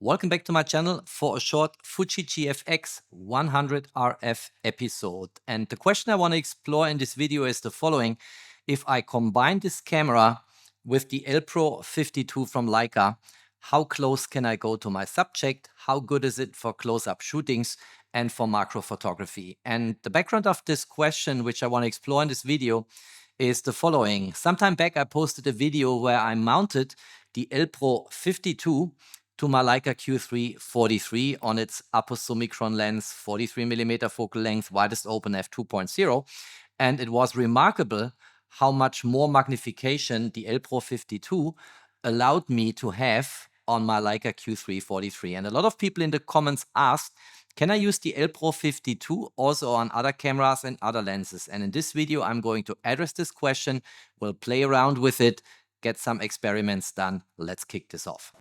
Welcome back to my channel for a short Fuji GFX100RF episode. And the question I want to explore in this video is the following. If I combine this camera with the Elpro 52 from Leica, how close can I go to my subject? How good is it for close-up shootings and for macro photography? And the background of this question, which I want to explore in this video, is the following. Sometime back, I posted a video where I mounted the Elpro 52 to my Leica Q3 43 on its aposummicron lens, 43mm focal length, widest open f2.0. And it was remarkable how much more magnification the Elpro 52 allowed me to have on my Leica Q3 43. And a lot of people in the comments asked, can I use the Elpro 52 also on other cameras and other lenses? And in this video, I'm going to address this question. We'll play around with it, get some experiments done. Let's kick this off.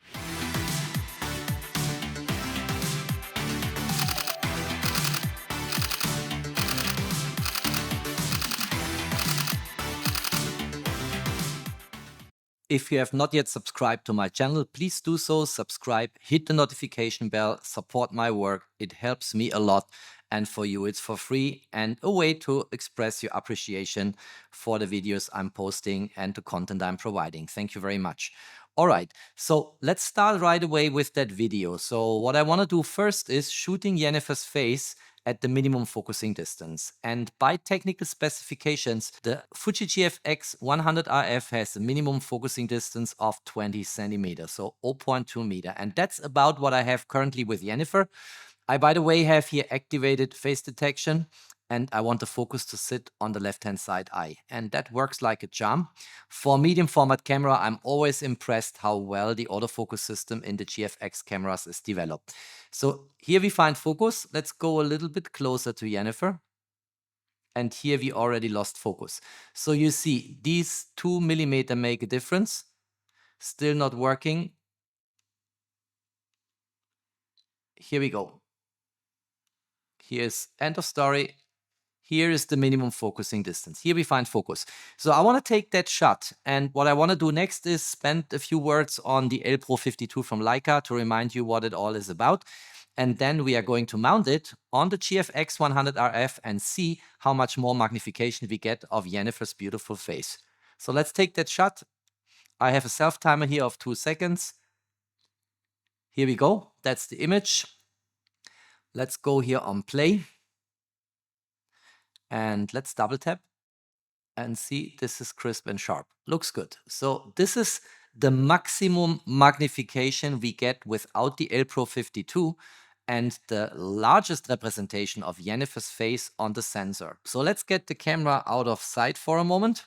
If you have not yet subscribed to my channel, please do so, subscribe, hit the notification bell, support my work. It helps me a lot. And for you, it's for free and a way to express your appreciation for the videos I'm posting and the content I'm providing. Thank you very much. All right, so let's start right away with that video. So what I want to do first is shooting Jennifer's face at the minimum focusing distance. And by technical specifications, the Fuji GFX100RF has a minimum focusing distance of 20 centimeters, so 0.2 meter. And that's about what I have currently with Jennifer. I, by the way, have here activated face detection, and I want the focus to sit on the left-hand side eye. And that works like a charm. For medium format camera, I'm always impressed how well the autofocus system in the GFX cameras is developed. So here we find focus. Let's go a little bit closer to Jennifer. And here we already lost focus. So you see, these 2 millimeter make a difference. Still not working. Here we go. Here's end of story. Here is the minimum focusing distance. Here we find focus. So I want to take that shot. And what I want to do next is spend a few words on the Elpro 52 from Leica to remind you what it all is about. And then we are going to mount it on the GFX100RF and see how much more magnification we get of Jennifer's beautiful face. So let's take that shot. I have a self-timer here of 2 seconds. Here we go. That's the image. Let's go here on play. And let's double tap and see this is crisp and sharp. Looks good. So this is the maximum magnification we get without the Elpro 52 and the largest representation of Jennifer's face on the sensor. So let's get the camera out of sight for a moment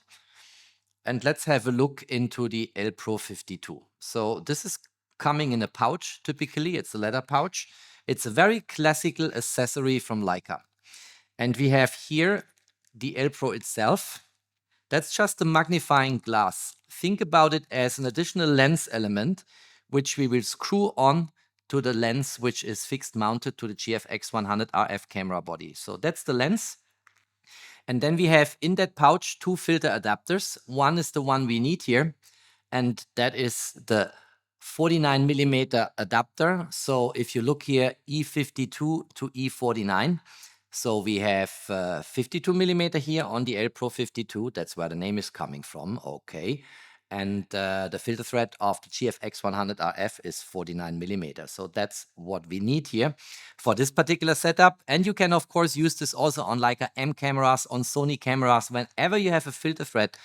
and let's have a look into the Elpro 52. So this is coming in a pouch. Typically, it's a leather pouch. It's a very classical accessory from Leica. And we have here the Elpro itself. That's just a magnifying glass. Think about it as an additional lens element, which we will screw on to the lens, which is fixed mounted to the GFX100RF camera body. So that's the lens. And then we have in that pouch 2 filter adapters. One is the one we need here, and that is the 49mm adapter. So if you look here, E52 to E49. So we have 52mm here on the Elpro 52. That's where the name is coming from. Okay. And the filter thread of the GFX100RF is 49mm. So that's what we need here for this particular setup. And you can, of course, use this also on Leica M cameras, on Sony cameras. Whenever you have a filter thread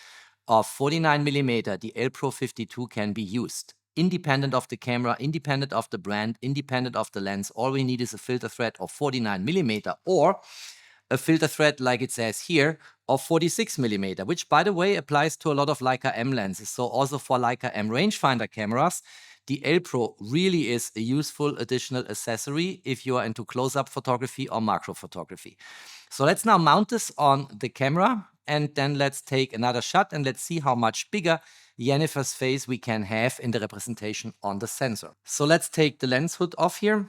of 49mm, the Elpro 52 can be used. Independent of the camera, independent of the brand, independent of the lens. All we need is a filter thread of 49mm or a filter thread, like it says here, of 46mm, which, by the way, applies to a lot of Leica M lenses. So also for Leica M rangefinder cameras, the Elpro really is a useful additional accessory if you are into close-up photography or macro photography. So let's now mount this on the camera and then let's take another shot and let's see how much bigger Jennifer's face we can have in the representation on the sensor. So let's take the lens hood off here.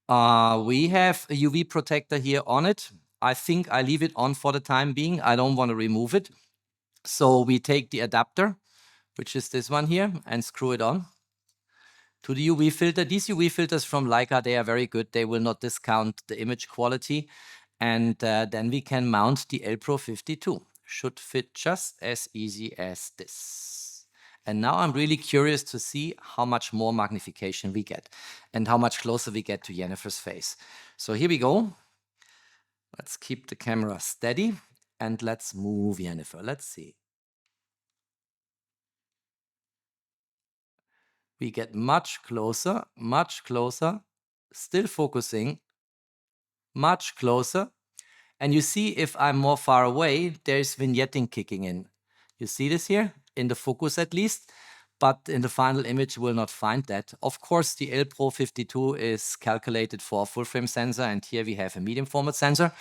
We have a UV protector here on it. I think I leave it on for the time being. I don't want to remove it. So we take the adapter, which is this one here, and screw it on. to the UV filter. These UV filters from Leica, they are very good. They will not discount the image quality. And then we can mount the Elpro 52. Should fit just as easy as this. And now I'm really curious to see how much more magnification we get and how much closer we get to Jennifer's face. So here we go. Let's keep the camera steady and let's move Jennifer. Let's see. We get much closer, still focusing, much closer. And you see if I'm more far away, there's vignetting kicking in. You see this here, in the focus at least, but in the final image will not find that. Of course, the Elpro 52 is calculated for a full frame sensor, and here we have a medium format sensor,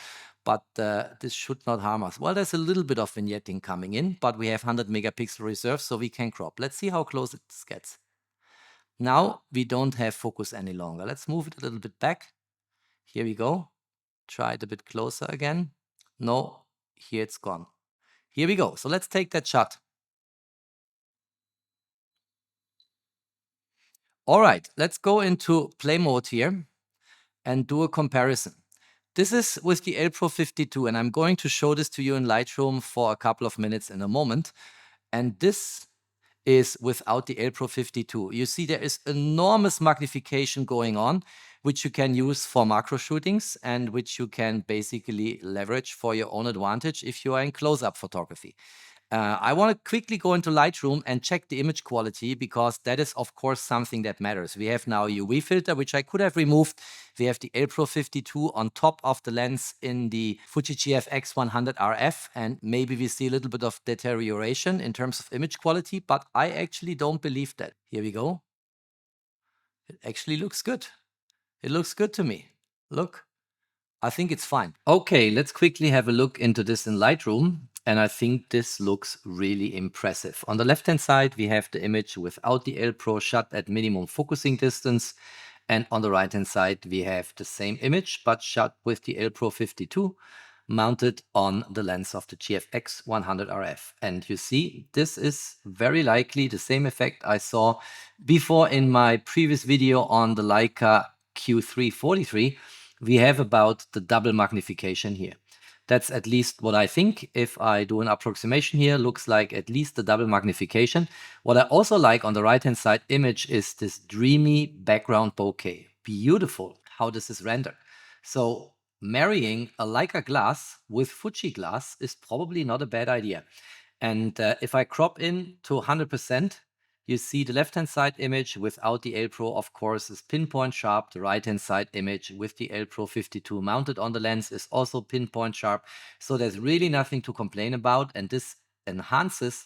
but this should not harm us. Well, there's a little bit of vignetting coming in, but we have 100 megapixel reserve, so we can crop. Let's see how close it gets. Now we don't have focus any longer. Let's move it a little bit back. Here we go. Try it a bit closer again. No, here it's gone. Here we go. So let's take that shot. All right, let's go into play mode here and do a comparison. This is with the Elpro 52, and I'm going to show this to you in Lightroom for a couple of minutes in a moment. And this is without the Elpro 52. You see there is enormous magnification going on, which you can use for macro shootings and which you can basically leverage for your own advantage if you are in close-up photography. I want to quickly go into Lightroom and check the image quality because that is, of course, something that matters. We have now a UV filter, which I could have removed. We have the Elpro 52 on top of the lens in the Fuji GFX100RF, and maybe we see a little bit of deterioration in terms of image quality, but I actually don't believe that. Here we go. It actually looks good. It looks good to me. Look, I think it's fine. Okay, let's quickly have a look into this in Lightroom. And I think this looks really impressive. On the left-hand side, we have the image without the Elpro shot at minimum focusing distance. And on the right-hand side, we have the same image, but shot with the Elpro 52 mounted on the lens of the GFX100RF. And you see, this is very likely the same effect I saw before in my previous video on the Leica Q3 43. We have about the double magnification here. That's at least what I think. If I do an approximation here, looks like at least the double magnification. What I also like on the right-hand side image is this dreamy background bokeh. Beautiful how this is rendered. So marrying a Leica glass with Fuji glass is probably not a bad idea. And if I crop in to 100%, you see the left-hand side image without the Elpro, of course, is pinpoint sharp. The right-hand side image with the Elpro 52 mounted on the lens is also pinpoint sharp. So there's really nothing to complain about. And this enhances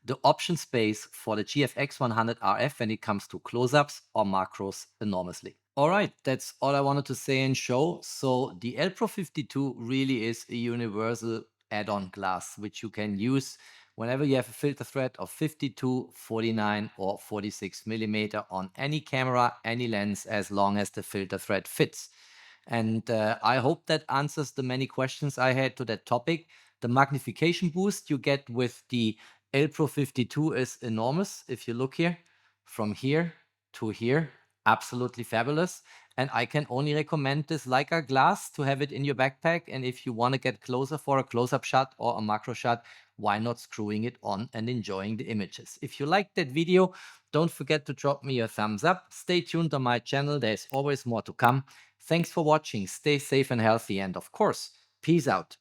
the option space for the GFX100RF when it comes to close-ups or macros enormously. All right, that's all I wanted to say and show. So the Elpro 52 really is a universal add-on glass, which you can use whenever you have a filter thread of 52, 49 or 46 millimeter on any camera, any lens, as long as the filter thread fits. And I hope that answers the many questions I had to that topic. The magnification boost you get with the Elpro 52 is enormous. If you look here, from here to here, absolutely fabulous. And I can only recommend this Leica glass to have it in your backpack. And if you want to get closer for a close-up shot or a macro shot, why not screwing it on and enjoying the images? If you liked that video, don't forget to drop me a thumbs up. Stay tuned on my channel. There's always more to come. Thanks for watching. Stay safe and healthy. And of course, peace out.